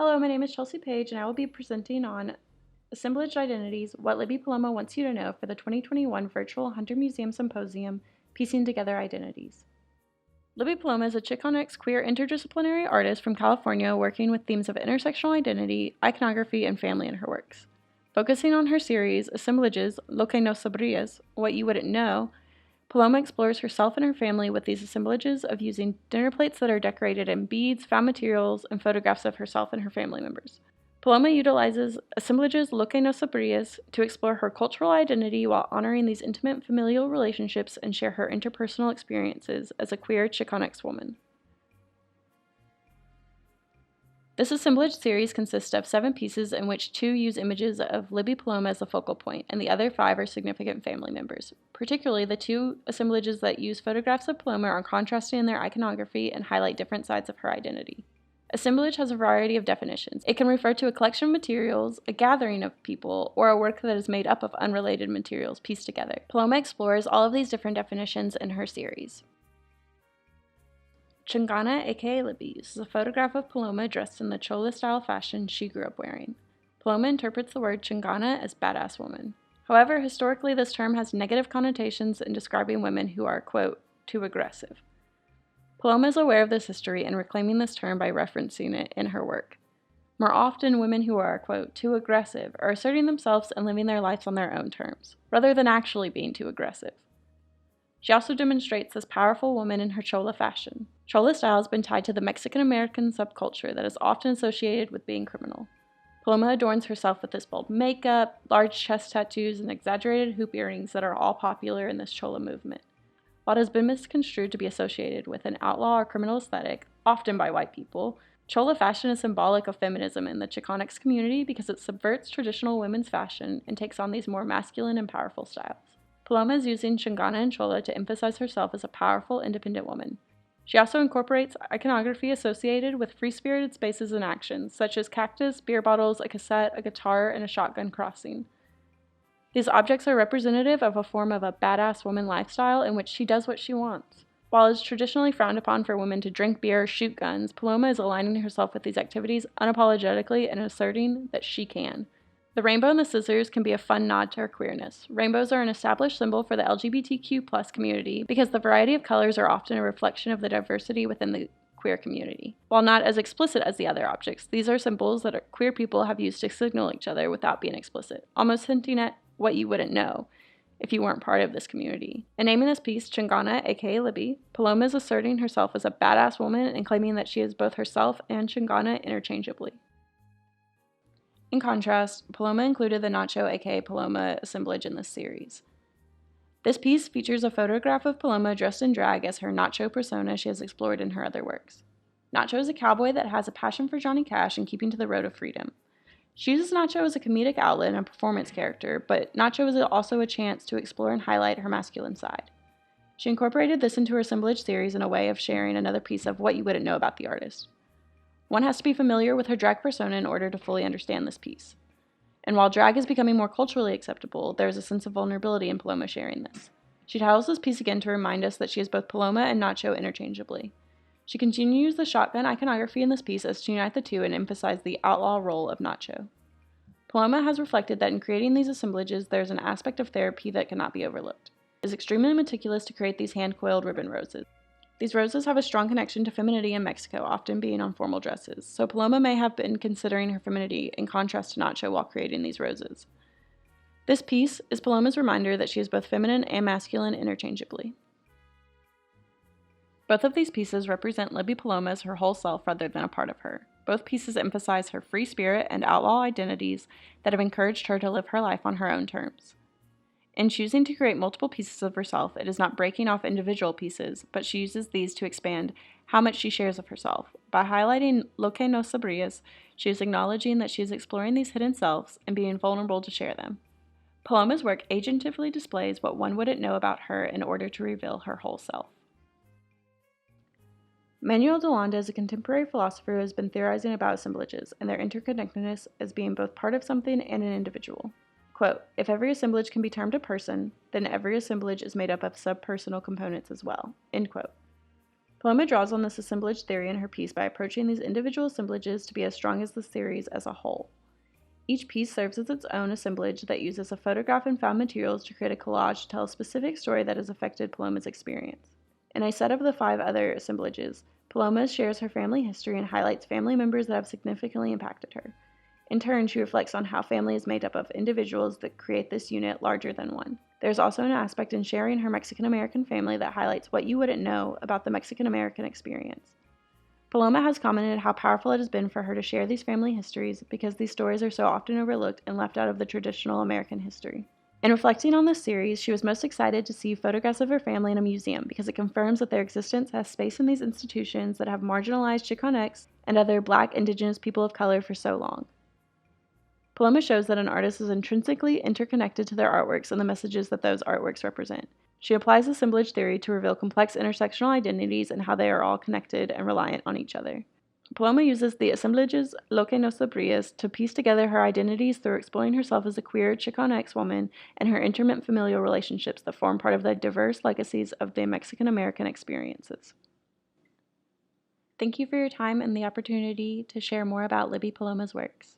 Hello, my name is Chelsey Paige, and I will be presenting on Assemblaged Identities, What Libby Paloma Wants You to Know for the 2021 Virtual Hunter Museum Symposium, Piecing Together Identities. Libby Paloma is a Chicanx queer interdisciplinary artist from California working with themes of intersectional identity, iconography, and family in her works. Focusing on her series, Assemblages, Lo que no sabrías, What You Wouldn't Know, Paloma explores herself and her family with these assemblages of using dinner plates that are decorated in beads, found materials, and photographs of herself and her family members. Paloma utilizes assemblages Lo que no sabrías to explore her cultural identity while honoring these intimate familial relationships and share her interpersonal experiences as a queer Chicanx woman. This assemblage series consists of 7 pieces in which 2 use images of Libby Paloma as a focal point, and the other 5 are significant family members. Particularly, the 2 assemblages that use photographs of Paloma are contrasting in their iconography and highlight different sides of her identity. Assemblage has a variety of definitions. It can refer to a collection of materials, a gathering of people, or a work that is made up of unrelated materials pieced together. Paloma explores all of these different definitions in her series. Chingana, aka Libby, uses a photograph of Paloma dressed in the Chola-style fashion she grew up wearing. Paloma interprets the word Chingana as badass woman. However, historically this term has negative connotations in describing women who are, quote, too aggressive. Paloma is aware of this history and reclaiming this term by referencing it in her work. More often, women who are, quote, too aggressive are asserting themselves and living their lives on their own terms, rather than actually being too aggressive. She also demonstrates this powerful woman in her Chola fashion. Chola style has been tied to the Mexican-American subculture that is often associated with being criminal. Paloma adorns herself with this bold makeup, large chest tattoos, and exaggerated hoop earrings that are all popular in this Chola movement. While it has been misconstrued to be associated with an outlaw or criminal aesthetic, often by white people, Chola fashion is symbolic of feminism in the Chicanx community because it subverts traditional women's fashion and takes on these more masculine and powerful styles. Paloma is using Chingana and Chola to emphasize herself as a powerful, independent woman. She also incorporates iconography associated with free-spirited spaces and actions, such as cactus, beer bottles, a cassette, a guitar, and a shotgun crossing. These objects are representative of a form of a badass woman lifestyle in which she does what she wants. While it is traditionally frowned upon for women to drink beer or shoot guns, Paloma is aligning herself with these activities unapologetically and asserting that she can. The rainbow and the scissors can be a fun nod to her queerness. Rainbows are an established symbol for the LGBTQ+ community because the variety of colors are often a reflection of the diversity within the queer community. While not as explicit as the other objects, these are symbols that queer people have used to signal each other without being explicit, almost hinting at what you wouldn't know if you weren't part of this community. In naming this piece Chingana, aka Libby, Paloma is asserting herself as a badass woman and claiming that she is both herself and Chingana interchangeably. In contrast, Paloma included the Nacho aka Paloma assemblage in this series. This piece features a photograph of Paloma dressed in drag as her Nacho persona she has explored in her other works. Nacho is a cowboy that has a passion for Johnny Cash and keeping to the road of freedom. She uses Nacho as a comedic outlet and a performance character, but Nacho is also a chance to explore and highlight her masculine side. She incorporated this into her assemblage series in a way of sharing another piece of what you wouldn't know about the artist. One has to be familiar with her drag persona in order to fully understand this piece. And while drag is becoming more culturally acceptable, there is a sense of vulnerability in Paloma sharing this. She titles this piece again to remind us that she is both Paloma and Nacho interchangeably. She continues the shotgun iconography in this piece as to unite the two and emphasize the outlaw role of Nacho. Paloma has reflected that in creating these assemblages, there is an aspect of therapy that cannot be overlooked. It is extremely meticulous to create these hand-coiled ribbon roses. These roses have a strong connection to femininity in Mexico, often being on formal dresses, so Paloma may have been considering her femininity in contrast to Nacho while creating these roses. This piece is Paloma's reminder that she is both feminine and masculine interchangeably. Both of these pieces represent Libby Paloma as her whole self rather than a part of her. Both pieces emphasize her free spirit and outlaw identities that have encouraged her to live her life on her own terms. In choosing to create multiple pieces of herself, it is not breaking off individual pieces, but she uses these to expand how much she shares of herself. By highlighting Lo que no sabrías, she is acknowledging that she is exploring these hidden selves and being vulnerable to share them. Paloma's work agentively displays what one wouldn't know about her in order to reveal her whole self. Manuel de Landa is a contemporary philosopher who has been theorizing about assemblages and their interconnectedness as being both part of something and an individual. Quote, if every assemblage can be termed a person, then every assemblage is made up of subpersonal components as well, end quote. Paloma draws on this assemblage theory in her piece by approaching these individual assemblages to be as strong as the series as a whole. Each piece serves as its own assemblage that uses a photograph and found materials to create a collage to tell a specific story that has affected Paloma's experience. In a set of the 5 other assemblages, Paloma shares her family history and highlights family members that have significantly impacted her. In turn, she reflects on how family is made up of individuals that create this unit larger than one. There's also an aspect in sharing her Mexican-American family that highlights what you wouldn't know about the Mexican-American experience. Paloma has commented how powerful it has been for her to share these family histories because these stories are so often overlooked and left out of the traditional American history. In reflecting on this series, she was most excited to see photographs of her family in a museum because it confirms that their existence has space in these institutions that have marginalized Chicanx and other Black, Indigenous people of color for so long. Paloma shows that an artist is intrinsically interconnected to their artworks and the messages that those artworks represent. She applies assemblage theory to reveal complex intersectional identities and how they are all connected and reliant on each other. Paloma uses the assemblages Lo que nos sabrías to piece together her identities through exploring herself as a queer Chicanx woman and her intimate familial relationships that form part of the diverse legacies of the Mexican-American experiences. Thank you for your time and the opportunity to share more about Libby Paloma's works.